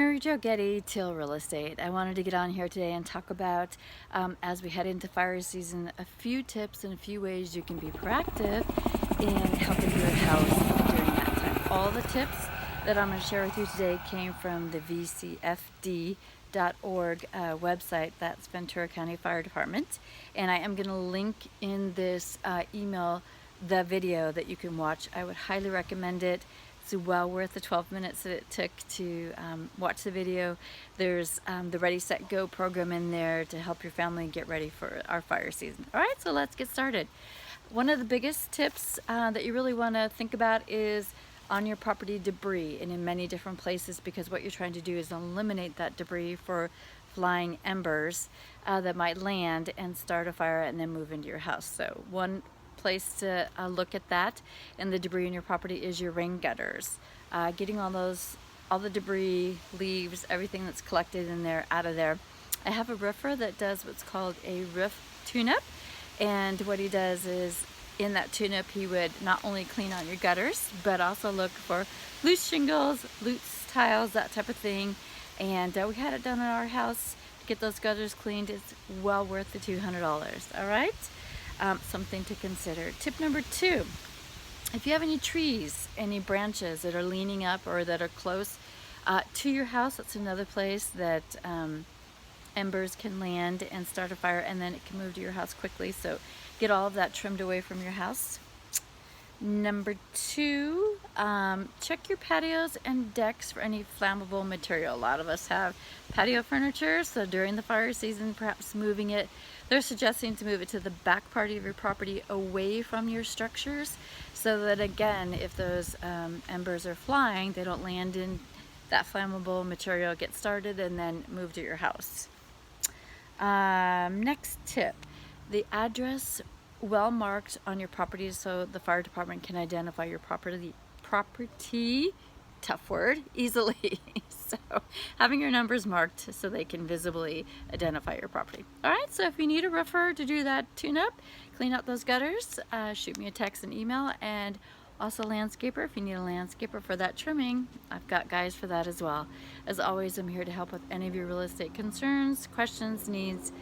Jo Getty, Till Real Estate. I wanted to get on here today and talk about, as we head into fire season, a few tips and a few ways you can be proactive in helping your house during that time. All the tips that I'm going to share with you today came from the VFCD.org website. That's Ventura County Fire Department. And I am going to link in this email the video that you can watch. I would highly recommend it. It's well worth the 12 minutes that it took to watch the video. There's the Ready, Set, Go program in there to help your family get ready for our fire season. All right, so let's get started. One of the biggest tips that you really want to think about is on your property debris, and in many different places, because what you're trying to do is eliminate that debris for flying embers that might land and start a fire and then move into your house. So one place to look at that and the debris in your property is your rain gutters. Getting all the debris, leaves, everything that's collected in there out of there. I have a roofer that does what's called a roof tune-up, and what he does is in that tune-up he would not only clean out your gutters but also look for loose shingles, loose tiles, that type of thing. And we had it done in our house to get those gutters cleaned. It's well worth the $200. All right. Something to consider. Tip number 2, if you have any trees, any branches that are leaning up or that are close to your house, that's another place that embers can land and start a fire, and then it can move to your house quickly. So get all of that trimmed away from your house. Number 2, check your patios and decks for any flammable material. A lot of us have patio furniture, so during the fire season, perhaps moving it, they're suggesting to move it to the back part of your property away from your structures, so that again, if those embers are flying, they don't land in that flammable material, get started, and then move to your house. Next tip, the address well marked on your property so the fire department can identify your property, tough word, easily. So having your numbers marked so they can visibly identify your property. All right, so if you need a roofer to do that tune-up, clean out those gutters, shoot me a text and email. And also landscaper, if you need a landscaper for that trimming, I've got guys for that as well. As always, I'm here to help with any of your real estate concerns, questions, needs.